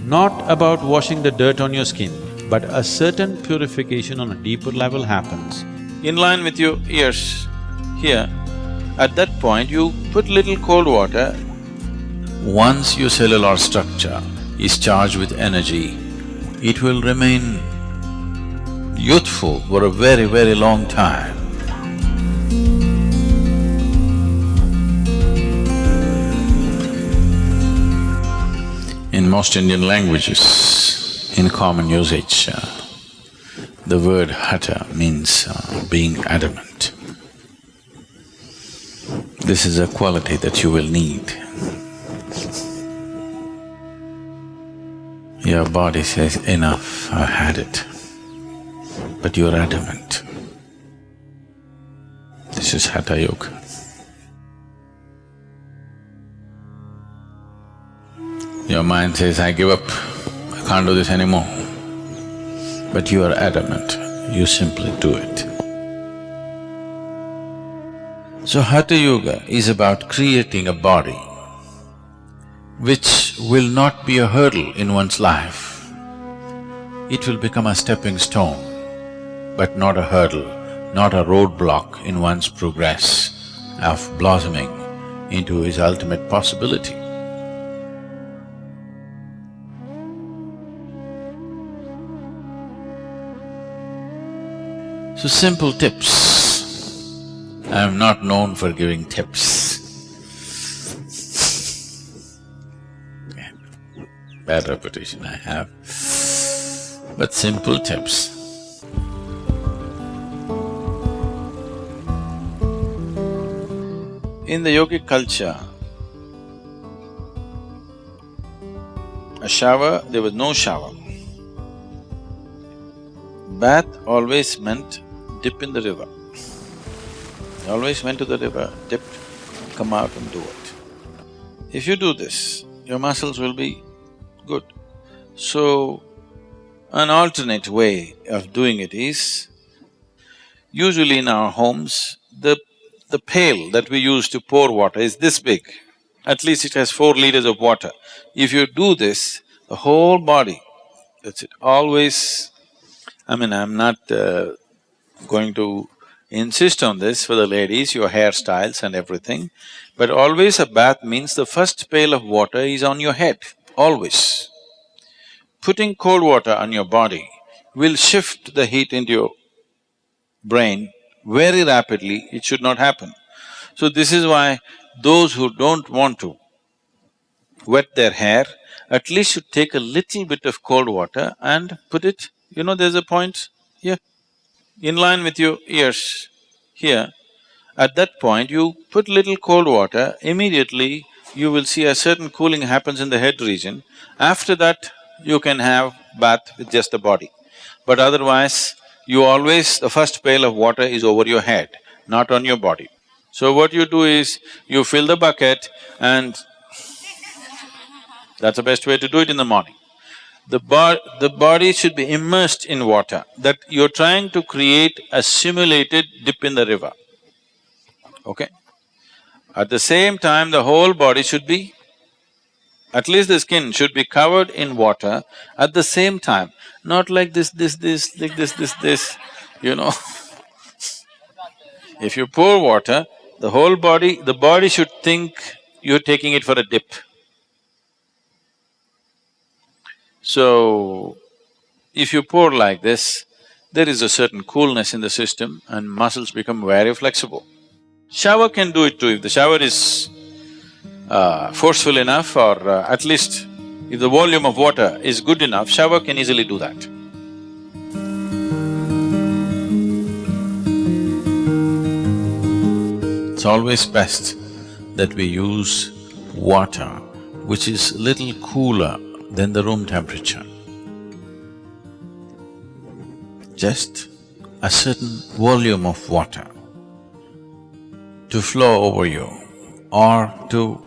not about washing the dirt on your skin, but a certain purification on a deeper level happens. In line with your ears, here, at that point you put little cold water. Once your cellular structure is charged with energy, it will remain youthful for a very, very long time. In most Indian languages, in common usage, the word hata means being adamant. This is a quality that you will need. Your body says, enough, I've had it, but you're adamant. This is Hatha Yoga. Your mind says, I give up, I can't do this anymore. But you are adamant, you simply do it. So Hatha Yoga is about creating a body which will not be a hurdle in one's life. It will become a stepping stone, but not a hurdle, not a roadblock in one's progress of blossoming into his ultimate possibility. So simple tips. I am not known for giving tips. Bad reputation I have, but simple tips. In the yogic culture, there was no shower. Bath always meant dip in the river. They always went to the river, dipped, come out and do it. If you do this, your muscles will be good. So, an alternate way of doing it is, usually in our homes, the pail that we use to pour water is this big. At least it has 4 liters of water. If you do this, the whole body, that's it, always… I'm not going to insist on this for the ladies, your hairstyles and everything, but always a bath means the first pail of water is on your head, always. Putting cold water on your body will shift the heat into your brain very rapidly, it should not happen. So this is why those who don't want to wet their hair, at least should take a little bit of cold water and put it… there's a point here, in line with your ears, here. At that point, you put little cold water, immediately you will see a certain cooling happens in the head region. After that, you can have bath with just the body. But otherwise, the first pail of water is over your head, not on your body. So what you do is, you fill the bucket and that's the best way to do it in the morning. The body should be immersed in water, that you're trying to create a simulated dip in the river, okay? At the same time, the whole body should be… at least the skin should be covered in water at the same time, not like this, like this, If you pour water, the body should think you're taking it for a dip. So, if you pour like this, there is a certain coolness in the system and muscles become very flexible. Shower can do it too, if the shower is forceful enough, or at least if the volume of water is good enough, shower can easily do that. It's always best that we use water which is little cooler than the room temperature. Just a certain volume of water to flow over you, or to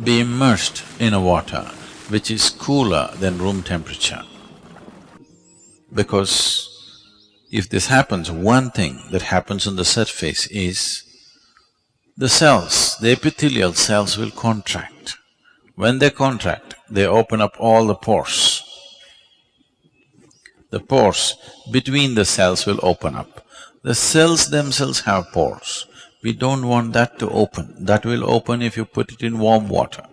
be immersed in a water which is cooler than room temperature. Because if this happens, one thing that happens on the surface is the cells, the epithelial cells will contract. When they contract, they open up all the pores. the pores between the cells will open up. The cells themselves have pores. We don't want that to open. That will open if you put it in warm water.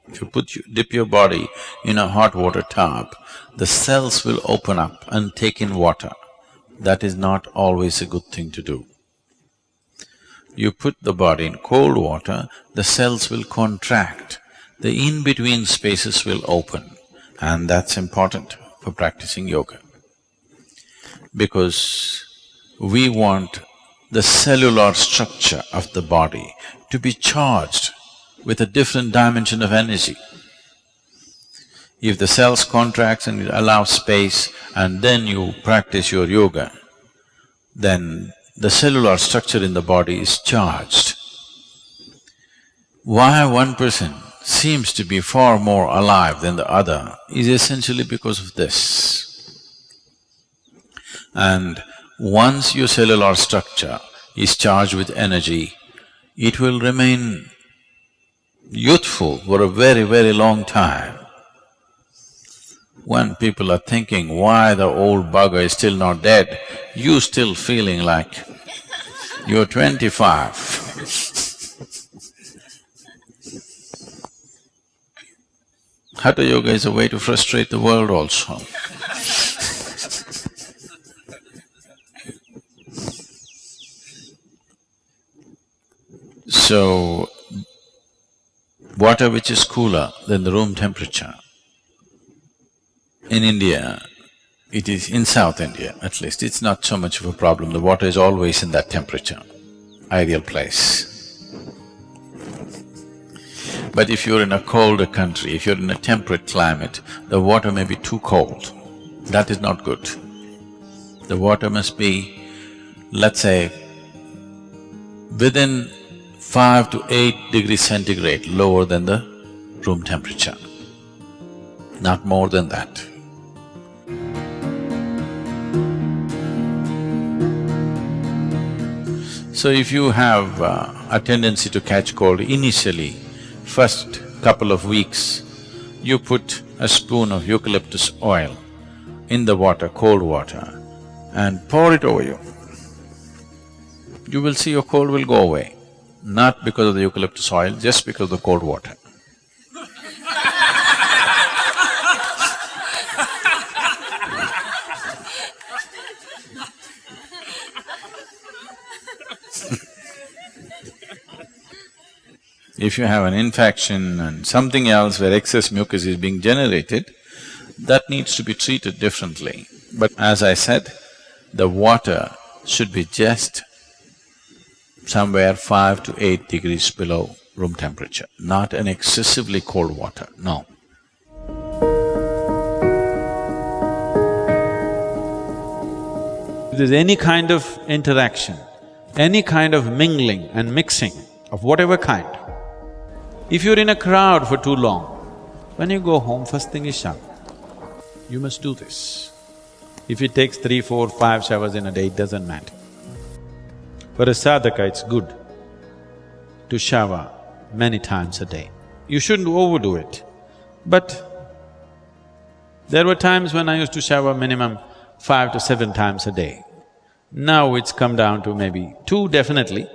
If you dip your body in a hot water tub, the cells will open up and take in water. That is not always a good thing to do. You put the body in cold water, the cells will contract, the in-between spaces will open, and that's important for practicing yoga. Because we want the cellular structure of the body to be charged with a different dimension of energy. If the cells contracts and allow space and then you practice your yoga, then the cellular structure in the body is charged. Why one person seems to be far more alive than the other is essentially because of this. And once your cellular structure is charged with energy, it will remain youthful for a very, very long time. When people are thinking, why the old bugger is still not dead, you still feeling like you're 25. Hatha yoga is a way to frustrate the world also. So, water which is cooler than the room temperature, in India, it is in South India at least, it's not so much of a problem. The water is always in that temperature, ideal place. But if you're in a colder country, if you're in a temperate climate, the water may be too cold. That is not good. The water must be, let's say, within 5 to 8 degrees centigrade lower than the room temperature, not more than that. So if you have a tendency to catch cold initially, first couple of weeks, you put a spoon of eucalyptus oil in the water, cold water, and pour it over you. You will see your cold will go away, not because of the eucalyptus oil, just because of the cold water. If you have an infection and something else where excess mucus is being generated, that needs to be treated differently. But as I said, the water should be just somewhere 5 to 8 degrees below room temperature, not an excessively cold water, no. If there's any kind of interaction, any kind of mingling and mixing of whatever kind, if you're in a crowd for too long, when you go home, first thing is shower. You must do this. If it takes 3, 4, 5 showers in a day, it doesn't matter. For a sadhaka, it's good to shower many times a day. You shouldn't overdo it. But there were times when I used to shower minimum 5 to 7 times a day. Now it's come down to maybe 2 definitely,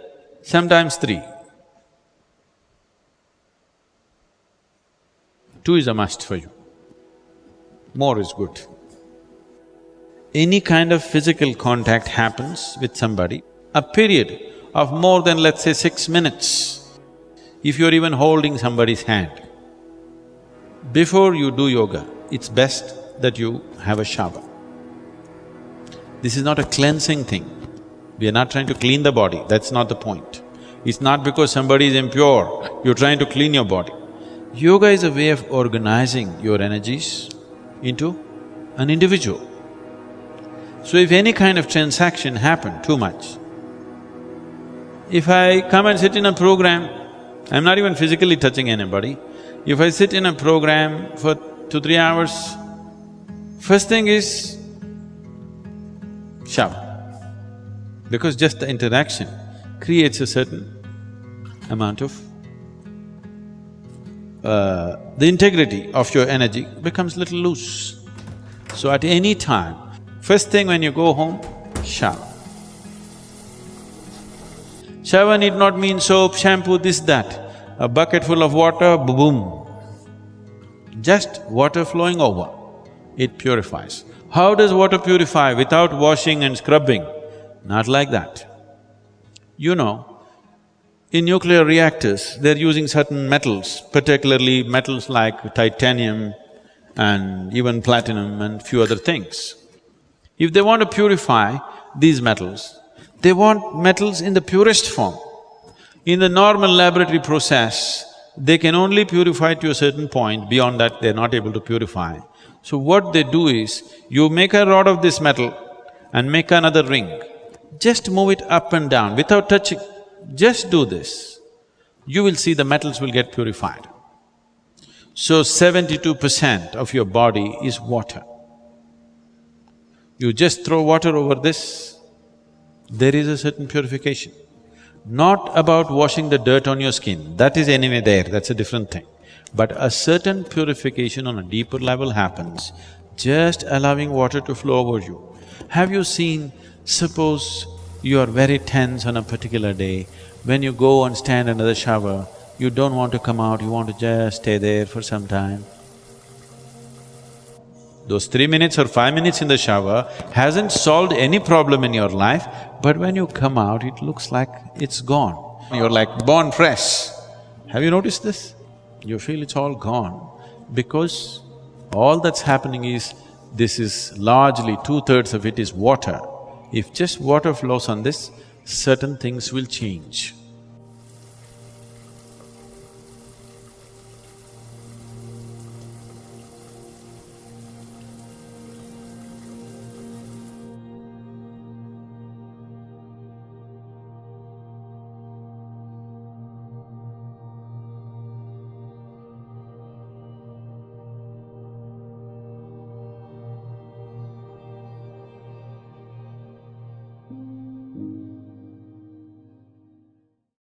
sometimes 3. 2 is a must for you. More is good. Any kind of physical contact happens with somebody, a period of more than let's say 6 minutes, if you're even holding somebody's hand, before you do yoga, it's best that you have a shower. This is not a cleansing thing. We are not trying to clean the body, that's not the point. It's not because somebody is impure, you're trying to clean your body. Yoga is a way of organizing your energies into an individual. So if any kind of transaction happened too much, if I come and sit in a program, I'm not even physically touching anybody, if I sit in a program for 2, 3 hours, first thing is shower. Because just the interaction creates a certain amount of… the integrity of your energy becomes little loose. So at any time, First thing when you go home, shower. Shower need not mean soap, shampoo, this, that. A bucket full of water, boom. Just water flowing over, it purifies. How does water purify without washing and scrubbing? Not like that. You know, in nuclear reactors, they're using certain metals, particularly metals like titanium and even platinum and few other things. If they want to purify these metals, they want metals in the purest form. In the normal laboratory process, they can only purify to a certain point, beyond that they're not able to purify. So what they do is, you make a rod of this metal and make another ring. Just move it up and down without touching. Just do this. You will see the metals will get purified. So 72% of your body is water. You just throw water over this, there is a certain purification. Not about washing the dirt on your skin, that is anyway there, that's a different thing. But a certain purification on a deeper level happens, just allowing water to flow over you. Have you seen, suppose you are very tense on a particular day, when you go and stand under the shower, you don't want to come out, you want to just stay there for some time. Those 3 minutes or 5 minutes in the shower hasn't solved any problem in your life, but when you come out, it looks like it's gone. You're like born fresh. Have you noticed this? You feel it's all gone because all that's happening is, this is largely 2/3 of it is water. If just water flows on this, certain things will change.